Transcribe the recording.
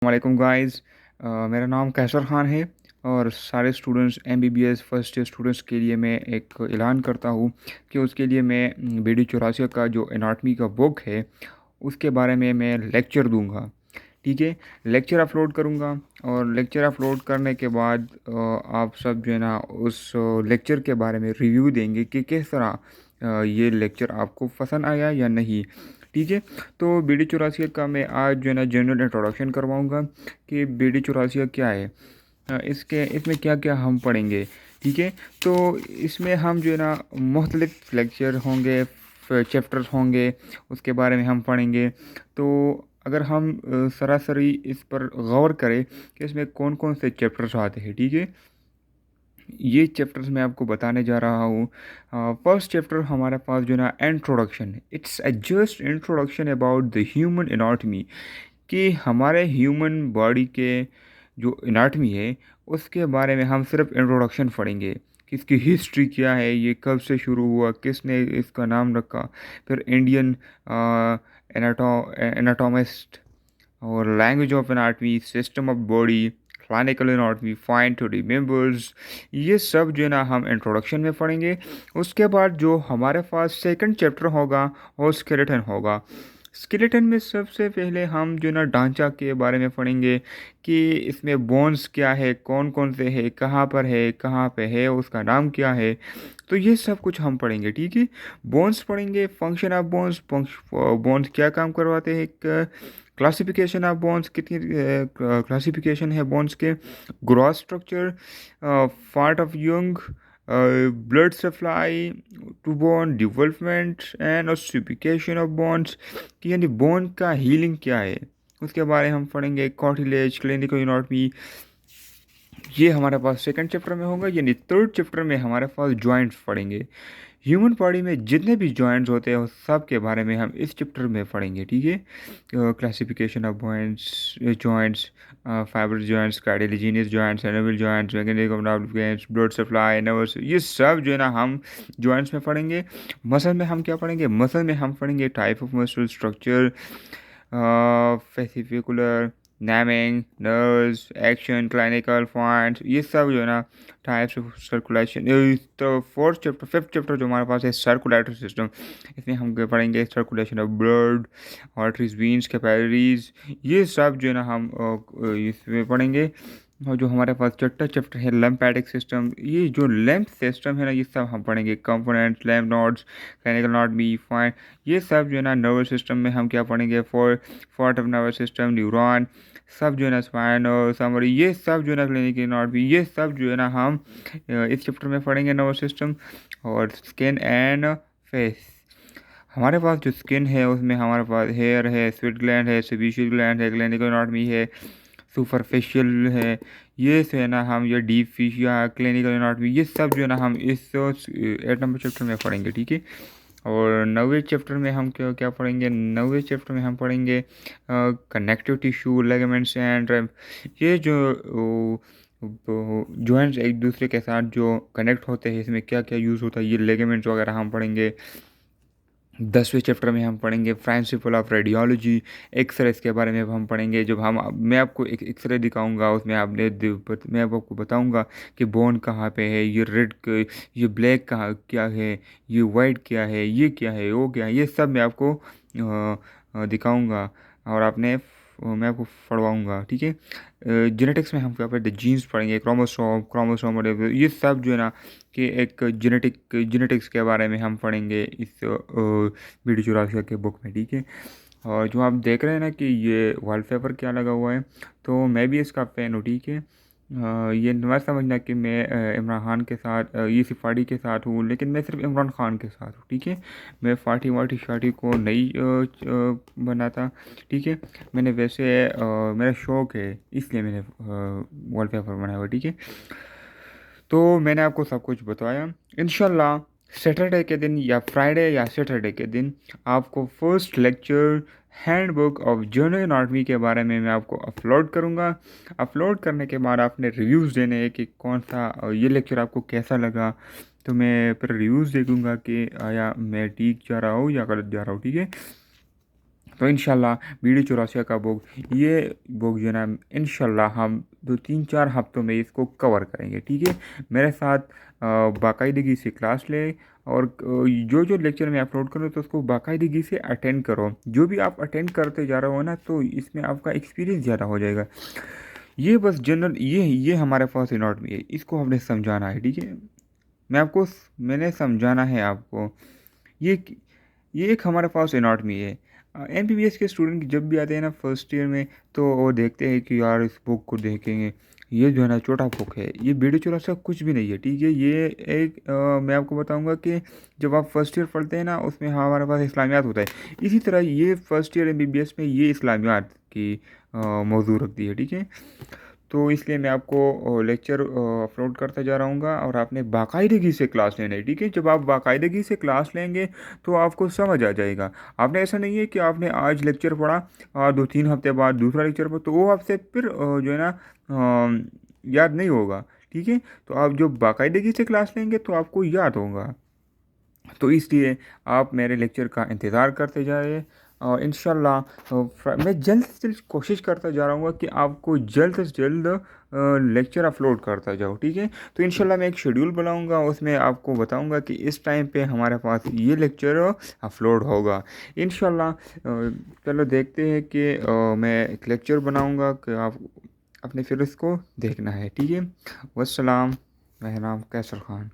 वालेकुम गाइस। मेरा नाम कैसर ख़ान है और सारे students MBBS first year students के लिए मैं एक ऐलान करता हूँ कि उसके लिए मैं बी डी चौरासिया का जो एनाटमी का बुक है उसके बारे में मैं लेक्चर दूंगा। ठीक है, लेक्चर अपलोड करूंगा और लेक्चर अपलोड करने के बाद आप सब जो है ना उस लेक्चर के बारे में रिव्यू देंगे कि किस तरह ये लेक्चर आपको पसंद आया या नहीं। ठीक है, तो बी डी चौरासिया का मैं आज जो है ना जनरल इंट्रोडक्शन करवाऊंगा कि बी डी चौरासिया क्या है, इसमें क्या क्या हम पढ़ेंगे। ठीक है, तो इसमें हम जो है ना मुख्तलिफ लेक्चर होंगे, चैप्टर्स होंगे, उसके बारे में हम पढ़ेंगे। तो अगर हम सरासरी इस पर गौर करें कि इसमें कौन कौन से चैप्टर्स आते हैं। ठीक है, ये चैप्टर्स मैं आपको बताने जा रहा हूँ। फर्स्ट चैप्टर हमारे पास जो है ना introduction, it's a just introduction about the human anatomy, कि हमारे ह्यूमन बॉडी के जो एनाटमी है उसके बारे में हम सिर्फ इंट्रोडक्शन पढ़ेंगे कि इसकी हिस्ट्री क्या है, ये कब से शुरू हुआ, किसने इसका नाम रखा। फिर इंडियन एनाटोमिस्ट और language of anatomy, system of body, clinical anatomy, fine to remembers, ये सब जो है ना हम इंट्रोडक्शन में पढ़ेंगे। उसके बाद जो हमारे पास सेकंड चैप्टर होगा वो स्केलेटन होगा। स्केलेटन में सबसे पहले हम जो ना ढांचा के बारे में पढ़ेंगे कि इसमें बोन्स क्या है, कौन कौन से है, कहाँ पे है, उसका नाम क्या है। तो ये सब कुछ हम पढ़ेंगे। ठीक है, बोन्स पढ़ेंगे, फंक्शन ऑफ बोन्स, बोन्स क्या काम करवाते हैं, क्लासिफिकेशन ऑफ बोन्स, कितनी क्लासिफिकेशन है बोन्स के, gross structure, part of young, blood supply to bone, development and ossification of bones, कि यानी बोन का हीलिंग क्या है उसके बारे में हम पढ़ेंगे। कॉटिलेज, क्लिनिकल एनाटॉमी, ये हमारे पास सेकंड चैप्टर में होगा। यानी थर्ड चैप्टर में हमारे पास जॉइंट्स पढ़ेंगे। ह्यूमन बॉडी में जितने भी जॉइंट्स होते हैं उस सब के बारे में हम इस चैप्टर में पढ़ेंगे। ठीक है, classification of joints, joints, fibre joints, cartilaginous joints, enable joints, mechanism, blood supply, nerves, ये सब जो है ना हम जॉइंट्स में पढ़ेंगे। मसल में हम क्या पढ़ेंगे, मसल में हम पढ़ेंगे type of muscle structure, fascicular, naming, nerves, action, clinical points, ये सब जो है ना टाइप्स ऑफ सर्कुलेशन। तो फोर्थ चैप्टर, फिफ्थ चैप्टर जो हमारे पास है सर्कुलेटरी सिस्टम, इसमें हम पढ़ेंगे circulation of blood, arteries, veins, capillaries, ये सब जो है ना हम इसमें पढ़ेंगे। और जो हमारे पास चौथा चैप्टर है लिम्फेटिक सिस्टम, ये जो लिम्फ सिस्टम है ना ये सब हम पढ़ेंगे। Components, lymph nodes, clinical node, be fine, ये सब जो है ना नर्वस सिस्टम में हम क्या पढ़ेंगे, fort of nervous system, neuron, सब जो है ना स्पाइन और समरी, ये सब जो है ना क्लिनिकल नोड भी, ये सब जो है ना हम इस चैप्टर में पढ़ेंगे नर्वस सिस्टम। और स्किन एंड फेस, हमारे पास जो स्किन है उसमें हमारे पास हेयर है, स्वेट ग्लैंड है, सेबेशियल ग्लैंड है, क्लिनिकल एनाटॉमी है, सुपरफिशियल है, ये जो है ना हम ये डीप फिश या क्लिनिकल एनाटॉमी, ये सब जो है ना हम इस 8 नंबर चैप्टर में पढ़ेंगे। ठीक है, और 9वें चैप्टर में हम क्या क्या पढ़ेंगे, 9वें चैप्टर में हम पढ़ेंगे कनेक्टिव टिश्यू, लिगामेंट्स एंड, ये जो जॉइंट्स एक दूसरे के साथ जो कनेक्ट होते हैं इसमें क्या क्या यूज़ होता है, ये लिगामेंट्स वगैरह हम पढ़ेंगे। 10वें चैप्टर में हम पढ़ेंगे प्रिंसिपल ऑफ रेडियोलॉजी, एक्सरे के बारे में हम पढ़ेंगे। जब हम मैं आपको एक एक्सरे दिखाऊंगा उसमें मैं आपको बताऊंगा कि बोन कहाँ पे है, ये रेड, ये ब्लैक कहाँ क्या है, ये वाइट क्या है, ये क्या है, वो क्या है, ये सब मैं आपको दिखाऊंगा और मैं आपको पढ़वाऊंगा। ठीक है, जेनेटिक्स में हम क्या पढ़ते, जीन्स पढ़ेंगे, क्रोमोसोम और ये सब जो है ना कि एक जेनेटिक्स के बारे में हम पढ़ेंगे इस बी डी चौरासिया के बुक में। ठीक है, और जो आप देख रहे हैं ना कि ये वॉलपेपर क्या लगा हुआ है, तो मैं भी इसका फ़ैन हूँ। ठीक है, ये मत समझना कि मैं इमरान खान के साथ, ये सिफाड़ी के साथ हूँ, लेकिन मैं सिर्फ इमरान खान के साथ हूँ। ठीक है, मैं फाटी वाटी शाटी को नहीं बनाता। ठीक है, मैंने वैसे मेरा शौक़ है इसलिए मैंने वॉलपेपर बनाया हुआ। ठीक है, तो मैंने आपको सब कुछ बताया। इंशाल्लाह सैटरडे के दिन या फ्राइडे या सैटरडे के दिन आपको first lecture handbook of journal anatomy के बारे में मैं आपको अपलोड करूंगा। अपलोड करने के बाद आपने रिव्यूज़ देने हैं कि कौन सा ये लेक्चर आपको कैसा लगा, तो मैं फिर रिव्यूज़ देखूंगा कि आया मैं ठीक जा रहा हूँ या गलत जा रहा हूँ। ठीक है, तो इंशाल्लाह बीडी चौरासिया का बुक, ये बुक जो है ना इंशाल्लाह हम 2-3-4 हफ्तों में इसको कवर करेंगे, ठीक है। मेरे साथ बाकायदगी से क्लास ले, और जो जो लेक्चर मैं अपलोड करूँ तो उसको बाकायदगी से अटेंड करो। जो भी आप अटेंड करते जा रहे हो ना, तो इसमें आपका एक्सपीरियंस ज़्यादा हो जाएगा। ये बस जनरल ये हमारे पास नॉट में है, इसको हमने समझाना है, ठीक है। मैंने समझाना है आपको। ये ये एक हमारे पास एनाटॉमी है। एमबीबीएस के स्टूडेंट जब भी आते हैं ना फर्स्ट ईयर में, तो वो देखते हैं कि यार इस बुक को देखेंगे, ये जो है ना छोटा बुक है, ये बीडी चौरासिया कुछ भी नहीं है, ठीक है। ये एक मैं आपको बताऊंगा कि जब आप फर्स्ट ईयर पढ़ते हैं ना, उसमें हमारे पास इस्लामियात होता है, इसी तरह ये फर्स्ट ईयर एमबीबीएस में ये इस्लामियात की मौजू रखती है, ठीक है। तो इसलिए मैं आपको लेक्चर अपलोड करता जा रहूँगा, और आपने बाकायदगी से क्लास लेना है, ठीक है। जब आप बाकायदगी से क्लास लेंगे तो आपको समझ आ जाएगा। आपने ऐसा नहीं है कि आपने आज लेक्चर पढ़ा और 2-3 हफ्ते बाद दूसरा लेक्चर पढ़ा, तो वो आपसे फिर जो है ना याद नहीं होगा, ठीक है। तो आप जो बाकायदगी से क्लास लेंगे तो आपको याद होगा। तो इसलिए आप मेरे लेक्चर का इंतज़ार करते जाइए, और इंशाल्लाह मैं जल्द से जल्द कोशिश करता जा रहा हूँ कि आपको जल्द से जल्द लेक्चर अपलोड करता जाऊँ, ठीक है। तो इंशाल्लाह मैं एक शेड्यूल बनाऊँगा, उसमें आपको बताऊँगा कि इस टाइम पे हमारे पास ये लेक्चर अपलोड होगा इंशाल्लाह। चलो देखते हैं कि मैं एक लेक्चर बनाऊँगा कि आप अपने फिर उसको देखना है, ठीक है। वस्सलाम। मेरा नाम कैसर ख़ान।